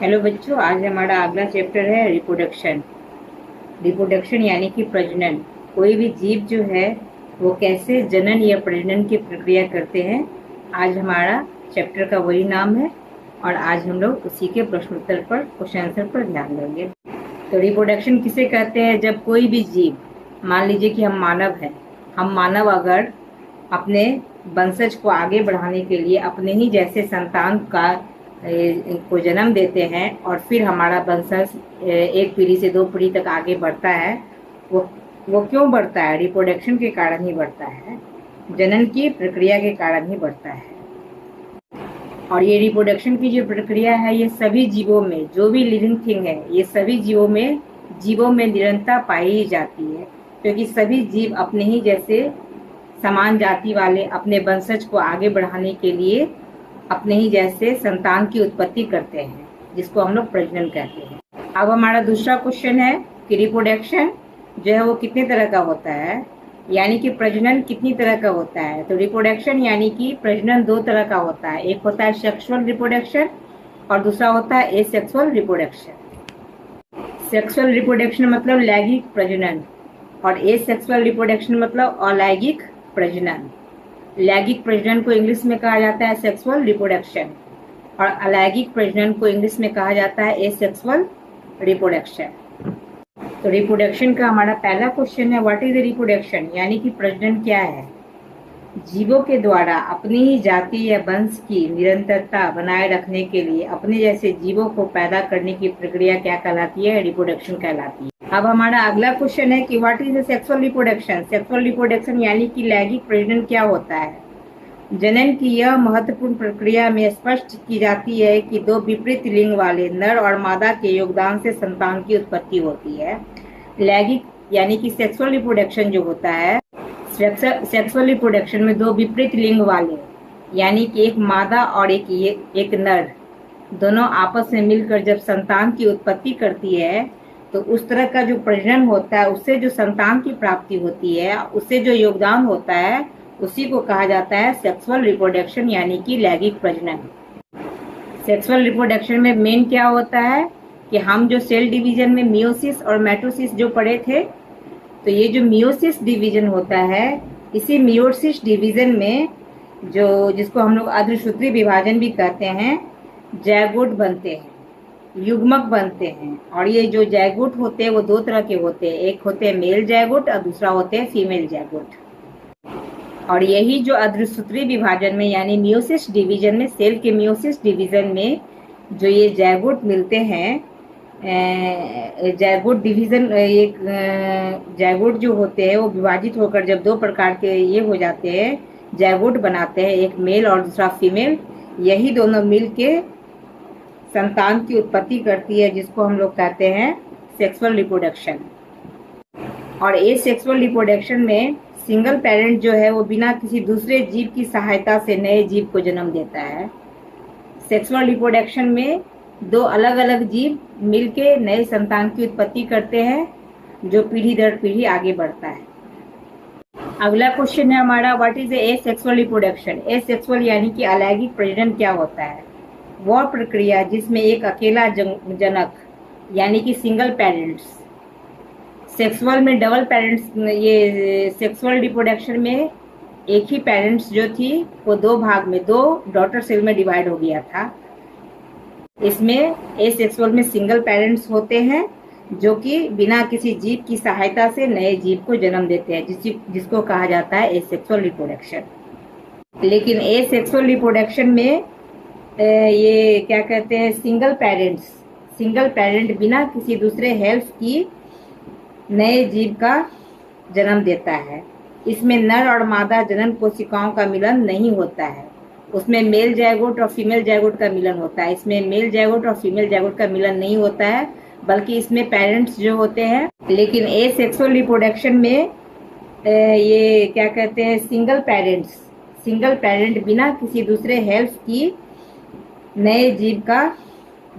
Hello बच्चों, आज हमारा अगला चैप्टर है रिप्रोडक्शन। रिप्रोडक्शन यानी कि प्रजनन। कोई भी जीव जो है वो कैसे जनन या प्रजनन की प्रक्रिया करते हैं, आज हमारा चैप्टर का वही नाम है। और आज हम लोग उसी के प्रश्नोत्तर पर, क्वेश्चन आंसर पर ध्यान देंगे। तो रिप्रोडक्शन किसे कहते हैं? जब कोई भी जीव, मान लीजिए कि हम मानव हैं, हम मानव अगर अपने वंशज को आगे बढ़ाने के लिए अपने ही जैसे संतान का को जन्म देते हैं और फिर हमारा वंशज एक पीढ़ी से दो पीढ़ी तक आगे बढ़ता है। वो वो क्यों बढ़ता है? रिप्रोडक्शन के कारण ही बढ़ता है, जनन की प्रक्रिया के कारण ही बढ़ता है। और ये रिप्रोडक्शन की जो प्रक्रिया है, ये सभी जीवों में, जो भी लिविंग थिंग है, ये सभी जीवों में निरंतर पाई ही जाती है, क्योंकि सभी जीव अपने ही जैसे समान जाति वाले अपने वंशज को आगे बढ़ाने के लिए अपने ही जैसे संतान की उत्पत्ति करते हैं, जिसको हम लोग प्रजनन कहते हैं। अब हमारा दूसरा क्वेश्चन है कि रिप्रोडक्शन जो है वो कितने तरह का होता है, यानी कि प्रजनन कितनी तरह का होता है। तो रिप्रोडक्शन यानी कि प्रजनन दो तरह का होता है, एक होता है सेक्सुअल रिप्रोडक्शन और दूसरा होता है एसेक्सुअल रिप्रोडक्शन। सेक्सुअल रिप्रोडक्शन मतलब लैंगिक प्रजनन और एसेक्सुअल रिप्रोडक्शन मतलब अलैंगिक प्रजनन। लैंगिक प्रजनन को इंग्लिश में कहा जाता है सेक्सुअल रिप्रोडक्शन और अलैंगिक प्रजनन को इंग्लिश में कहा जाता है एसेक्सुअल रिप्रोडक्शन। तो रिप्रोडक्शन का हमारा पहला क्वेश्चन है, व्हाट इज रिप्रोडक्शन, यानी कि प्रजनन क्या है। जीवों के द्वारा अपनी ही जाति या वंश की निरंतरता बनाए रखने के लिए अपने जैसे जीवों को पैदा करने की प्रक्रिया क्या कहलाती है? रिप्रोडक्शन कहलाती है। अब हमारा अगला क्वेश्चन है कि what is sexual reproduction. Sexual reproduction यानी कि लैंगिक प्रजनन क्या होता है। जनन की यह महत्वपूर्ण प्रक्रिया में स्पष्ट की जाती है कि दो विपरीत लिंग वाले नर और मादा के योगदान से संतान की उत्पत्ति होती है। लैंगिक यानी कि सेक्सुअल रिप्रोडक्शन जो होता है, सेक्सुअल रिप्रोडक्शन में दो विपरीत लिंग वाले, यानी कि एक मादा और एक नर, दोनों आपस में मिलकर जब संतान की उत्पत्ति करती है, तो उस तरह का जो प्रजनन होता है, उससे जो संतान की प्राप्ति होती है, उससे जो योगदान होता है, उसी को कहा जाता है सेक्सुअल रिप्रोडक्शन यानी कि लैंगिक प्रजनन। सेक्सुअल रिप्रोडक्शन में मेन क्या होता है कि हम जो सेल डिवीजन में मियोसिस और माइटोसिस जो पढ़े थे, तो ये जो मियोसिस डिवीजन होता है, इसी मियोसिस डिवीजन में जो जिसको हम लोग अर्धसूत्री विभाजन भी कहते हैं, जैगोट बनते हैं, युग्मक बनते हैं। और ये जो जैगोट होते हैं वो दो तरह के होते हैं, एक होते हैं मेल जैगोट और दूसरा होते हैं फीमेल जैगोट। और यही जो अर्धसूत्री विभाजन में यानी मियोसिस डिवीजन में, सेल के मियोसिस डिवीजन में जो ये जैगोट मिलते हैं, जैगोट डिवीजन, एक जैगोट जो होते हैं वो विभाजित होकर जब दो प्रकार के ये हो जाते हैं, जैगोट बनाते हैं, एक मेल और दूसरा फीमेल। यही दोनों मिल के संतान की उत्पत्ति करती है, जिसको हम लोग कहते हैं सेक्सुअल रिप्रोडक्शन। और एसेक्सुअल रिप्रोडक्शन में सिंगल पेरेंट जो है वो बिना किसी दूसरे जीव की सहायता से नए जीव को जन्म देता है। सेक्सुअल रिप्रोडक्शन में दो अलग अलग जीव मिलके नए संतान की उत्पत्ति करते हैं, जो पीढ़ी दर पीढ़ी आगे बढ़ता है। अगला क्वेश्चन है हमारा, what is asexual reproduction. Asexual यानी कि अलैंगिक प्रजनन क्या होता है? वह प्रक्रिया जिसमें एक अकेला जनक यानी कि सिंगल पेरेंट्स, सेक्सुअल में डबल पेरेंट्स, ये सेक्सुअल रिप्रोडक्शन में एक ही पेरेंट्स जो थी वो दो भाग में, दो डॉटर सेल में डिवाइड हो गया था। इसमें एसेक्सुअल में सिंगल पेरेंट्स होते हैं जो कि बिना किसी जीव की सहायता से नए जीव को जन्म देते हैं, जिसको कहा जाता है एसेक्सुअल रिप्रोडक्शन। लेकिन एसेक्सुअल रिप्रोडक्शन में ये क्या कहते हैं, सिंगल पेरेंट बिना किसी दूसरे हेल्प की नए जीव का जन्म देता है। इसमें नर और मादा जनन कोशिकाओं का मिलन नहीं होता है, उसमें मेल जैगोट और फीमेल जैगोट का मिलन होता है। इसमें मेल जैगोट और फीमेल जैगोट का मिलन नहीं होता है, बल्कि इसमें पेरेंट्स जो होते हैं। लेकिन एसेक्सुअल रिप्रोडक्शन में ये क्या कहते हैं, सिंगल पेरेंट बिना किसी दूसरे हेल्प की नए जीव का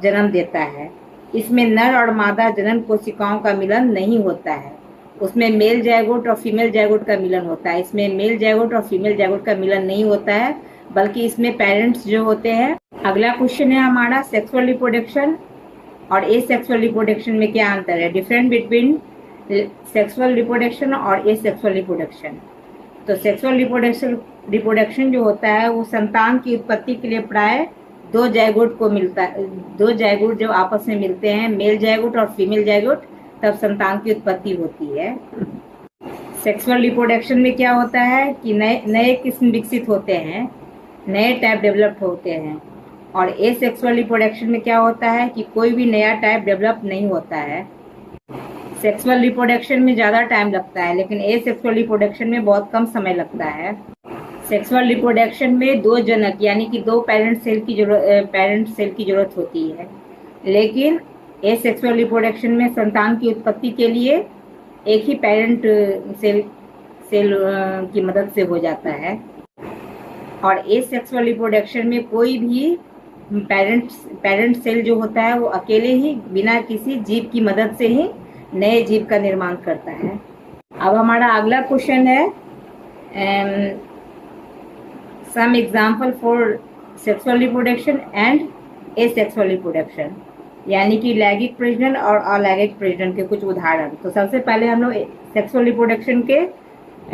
जन्म देता है। इसमें नर और मादा जनन कोशिकाओं का मिलन नहीं होता है, उसमें मेल जैगोट और फीमेल जैगोट का मिलन होता है। इसमें मेल जैगोट और फीमेल जैगोट का मिलन नहीं होता है, बल्कि इसमें पेरेंट्स जो होते हैं। अगला क्वेश्चन है हमारा सेक्सुअल रिप्रोडक्शन और एसेक्सुअल रिप्रोडक्शन में क्या अंतर है, डिफरेंट बिटवीन सेक्सुअल रिप्रोडक्शन और एसेक्सुअल रिप्रोडक्शन। तो सेक्सुअल रिप्रोडक्शन जो होता है वो संतान की उत्पत्ति के लिए प्राय दो जायगोट को मिलता है, दो जायगोट जो आपस में मिलते हैं, मेल जायगोट और फीमेल जायगोट, तब संतान की उत्पत्ति होती है। सेक्सुअल रिप्रोडक्शन में क्या होता है कि नए नए किस्म विकसित होते हैं, नए टाइप डेवलप होते हैं। और एसेक्सुअल रिप्रोडक्शन में क्या होता है कि कोई भी नया टाइप डेवलप नहीं होता है। सेक्सुअल रिप्रोडक्शन में ज़्यादा टाइम लगता है, लेकिन एसेक्सुअल रिप्रोडक्शन में बहुत कम समय लगता है। सेक्सुअल रिप्रोडक्शन में दो जनक यानी कि दो पेरेंट सेल की जरूरत होती है, लेकिन एसेक्सुअल रिप्रोडक्शन में संतान की उत्पत्ति के लिए एक ही पेरेंट सेल की मदद से हो जाता है। और एसेक्सुअल रिप्रोडक्शन में कोई भी पेरेंट सेल जो होता है वो अकेले ही बिना किसी जीव की मदद से ही नए जीव का निर्माण करता है। अब हमारा अगला क्वेश्चन है some example for sexual reproduction and asexual reproduction, यानी कि लैंगिक प्रजनन और अलैंगिक प्रजनन के कुछ उदाहरण। तो सबसे पहले हम लोग सेक्सुअल रिप्रोडक्शन के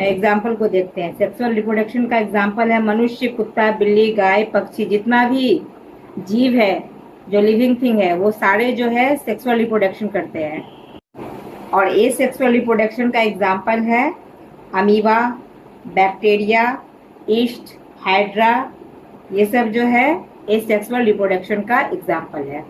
एग्जाम्पल को देखते हैं। सेक्सुअल रिप्रोडक्शन का एग्जाम्पल है मनुष्य, कुत्ता, बिल्ली, गाय, पक्षी, जितना भी जीव है जो लिविंग थिंग है वो सारे जो है सेक्सुअल रिप्रोडक्शन करते हैं। और एसेक्सुअल रिप्रोडक्शन का एग्जाम्पल है अमीबा, बैक्टीरिया, ईस्ट, हाइड्रा, ये सब जो है एसेक्सुअल रिप्रोडक्शन का एग्जाम्पल है।